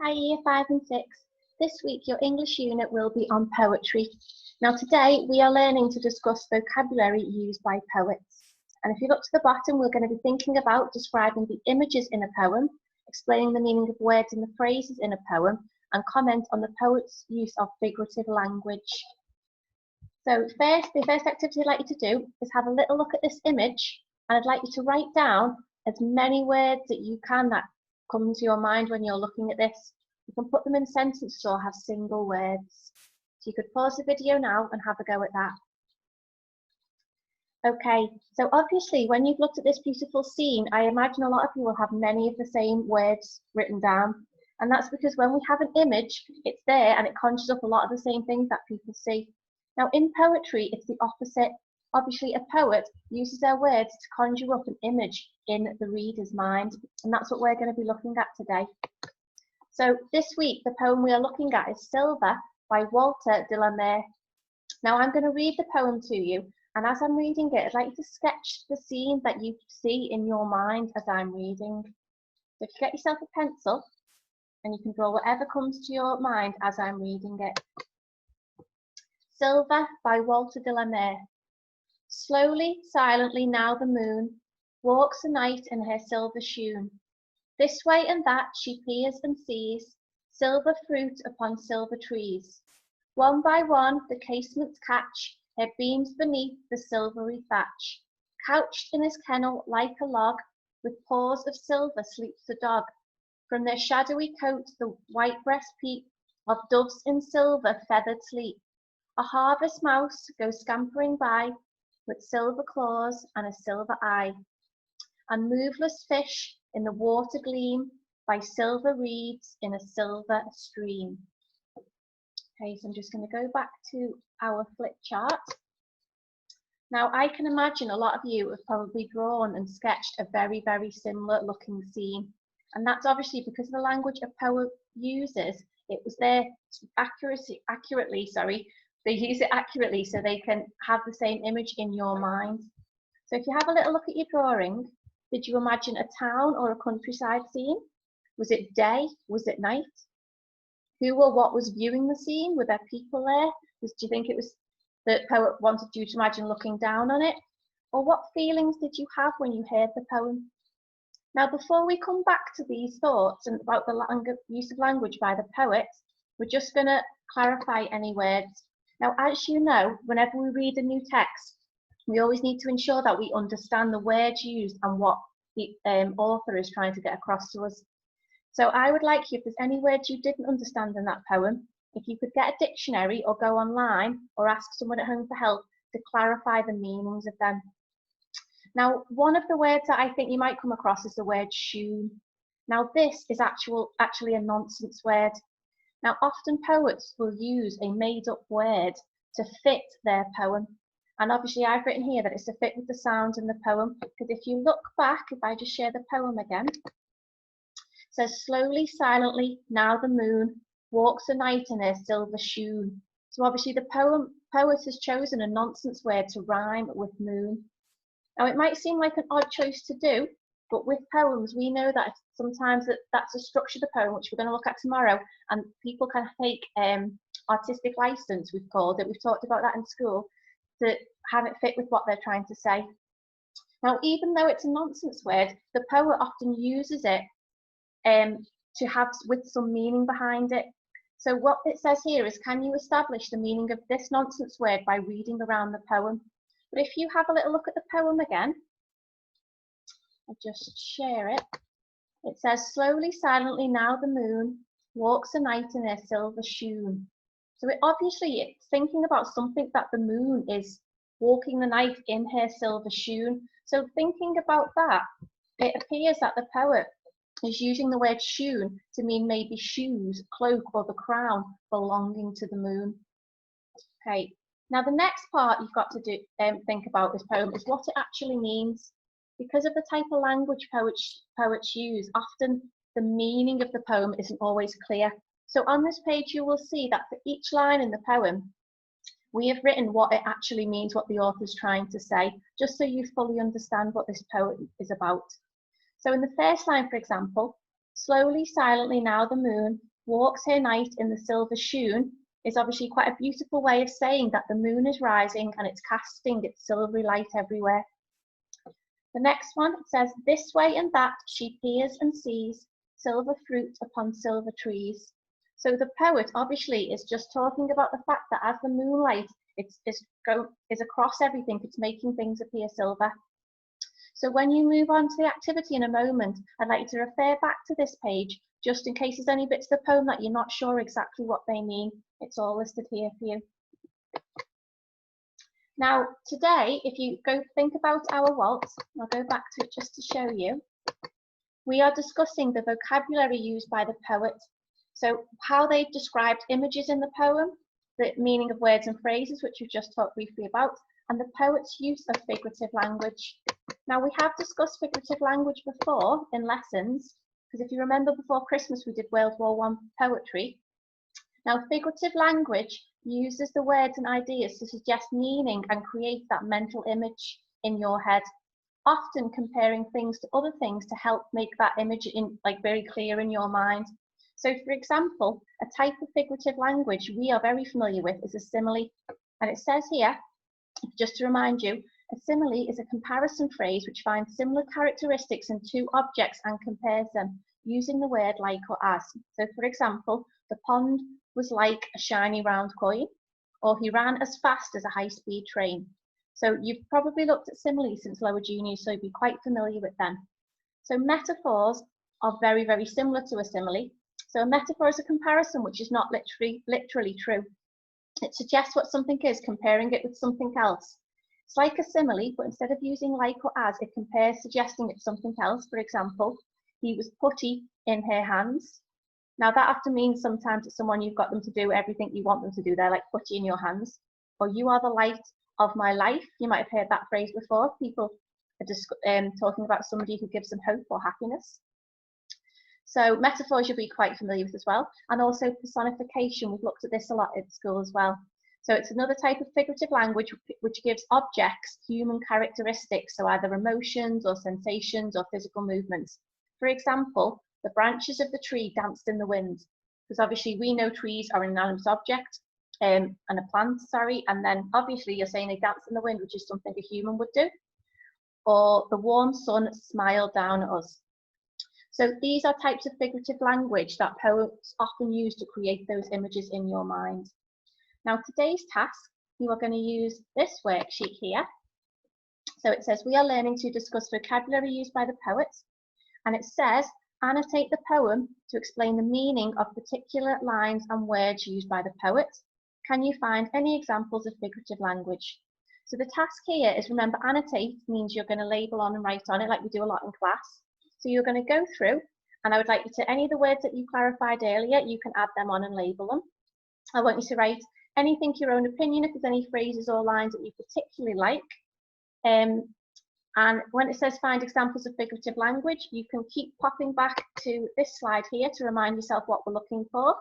Hi Year 5 and 6. This week your English unit will be on poetry. Now today we are learning to discuss vocabulary used by poets. And if you look to the bottom, we're going to be thinking about describing the images in a poem, explaining the meaning of words in the phrases in a poem, and comment on the poet's use of figurative language. So the first activity I'd like you to do is have a little look at this image, and I'd like you to write down as many words that you can that come to your mind when you're looking at this. You can put them in sentences or have single words. So you could pause the video now and have a go at that. Okay, so obviously when you've looked at this beautiful scene, I imagine a lot of you will have many of the same words written down. And that's because when we have an image, it's there and it conjures up a lot of the same things that people see. Now in poetry, it's the opposite. Obviously a poet uses their words to conjure up an image in the reader's mind. And that's what we're going to be looking at today. So this week, the poem we are looking at is Silver by Walter de la Mare. Now I'm going to read the poem to you. And as I'm reading it, I'd like you to sketch the scene that you see in your mind as I'm reading. So if you get yourself a pencil, and you can draw whatever comes to your mind as I'm reading it. Silver by Walter de la Mare. Slowly, silently now the moon walks the night in her silver shoon. This way and that she peers and sees silver fruit upon silver trees. One by one the casements catch her beams beneath the silvery thatch. Couched in his kennel like a log, with paws of silver sleeps the dog. From their shadowy coats the white breast peep of doves in silver feathered sleep. A harvest mouse goes scampering by with silver claws and a silver eye. And moveless fish in the water gleam by silver reeds in a silver stream. Okay, so I'm just going to go back to our flip chart. Now I can imagine a lot of you have probably drawn and sketched a very, very similar looking scene. And that's obviously because of the language a poet uses. It was there accurately, they use it accurately so they can have the same image in your mind. So if you have a little look at your drawing, did you imagine a town or a countryside scene? Was it day? Was it night? Who or what was viewing the scene? Were there people there? Do you think it was the poet wanted you to imagine looking down on it? Or what feelings did you have when you heard the poem? Now, before we come back to these thoughts and about the use of language by the poet, we're just going to clarify any words. Now, as you know, whenever we read a new text, we always need to ensure that we understand the words used and what the author is trying to get across to us. So I would like you, if there's any words you didn't understand in that poem, if you could get a dictionary or go online or ask someone at home for help to clarify the meanings of them. Now, one of the words that I think you might come across is the word shoon. Now, this is actually a nonsense word. Now, often poets will use a made-up word to fit their poem. And obviously, I've written here that it's to fit with the sound in the poem. Because if you look back, if I just share the poem again, it says, slowly, silently, now the moon walks the night in her silver shoon. So obviously, the poet has chosen a nonsense word to rhyme with moon. Now, it might seem like an odd choice to do, but with poems, we know that sometimes that's a structure of the poem, which we're going to look at tomorrow, and people can take artistic license, we've called it. We've talked about that in school, to have it fit with what they're trying to say. Now, even though it's a nonsense word, the poet often uses it to have with some meaning behind it. So what it says here is, can you establish the meaning of this nonsense word by reading around the poem? But if you have a little look at the poem again, I'll just share it. It says, slowly, silently, now the moon walks the night in her silver shoon. So it's thinking about something that the moon is walking the night in her silver shoon. So thinking about that, it appears that the poet is using the word shoon to mean maybe shoes, cloak, or the crown belonging to the moon. Okay. Now, the next part you've got to think about this poem is what it actually means. Because of the type of language poets use, often the meaning of the poem isn't always clear. So on this page, you will see that for each line in the poem, we have written what it actually means, what the author's trying to say, just so you fully understand what this poem is about. So in the first line, for example, Slowly, silently now the moon walks her night in the silver shoon is obviously quite a beautiful way of saying that the moon is rising and it's casting its silvery light everywhere. The next one says, this way and that she peers and sees silver fruit upon silver trees. So the poet obviously is just talking about the fact that as the moonlight is across everything, it's making things appear silver. So when you move on to the activity in a moment, I'd like you to refer back to this page, just in case there's any bits of the poem that you're not sure exactly what they mean. It's all listed here for you. Now, today, if you go think about our waltz, I'll go back to it just to show you. We are discussing the vocabulary used by the poet. So how they described images in the poem, the meaning of words and phrases, which we've just talked briefly about, and the poet's use of figurative language. Now, we have discussed figurative language before in lessons, because if you remember before Christmas, we did World War I poetry. Now, figurative language uses the words and ideas to suggest meaning and create that mental image in your head, often comparing things to other things to help make that image very clear in your mind. So, for example, a type of figurative language we are very familiar with is a simile. And it says here, just to remind you, a simile is a comparison phrase which finds similar characteristics in two objects and compares them using the word like or as. So, for example, the pond was like a shiny round coin, or he ran as fast as a high-speed train. So you've probably looked at similes since lower juniors, so you'd be quite familiar with them. So metaphors are very, very similar to a simile. So a metaphor is a comparison which is not literally true. It suggests what something is, comparing it with something else. It's like a simile, but instead of using like or as, it compares, suggesting it's something else. For example, he was putty in her hands. Now that often means sometimes it's someone you've got them to do everything you want them to do. They're like putty in your hands. Or you are the light of my life. You might have heard that phrase before. People are just talking about somebody who gives them hope or happiness. So metaphors you'll be quite familiar with as well. And also personification. We've looked at this a lot at school as well. So it's another type of figurative language which gives objects human characteristics. So either emotions or sensations or physical movements. For example, the branches of the tree danced in the wind. Because obviously we know trees are an inanimate object. And a plant, sorry, and then obviously you're saying they dance in the wind, which is something a human would do. Or the warm sun smiled down at us. So these are types of figurative language that poets often use to create those images in your mind. Now today's task, you are going to use this worksheet here. So it says we are learning to discuss vocabulary used by the poet, and it says annotate the poem to explain the meaning of particular lines and words used by the poet. Can you find any examples of figurative language? So the task here is, remember, annotate means you're going to label on and write on it like we do a lot in class. So you're going to go through, and I would like you to, any of the words that you clarified earlier, you can add them on and label them. I want you to write anything your own opinion, if there's any phrases or lines that you particularly like. And when it says find examples of figurative language, you can keep popping back to this slide here to remind yourself what we're looking for.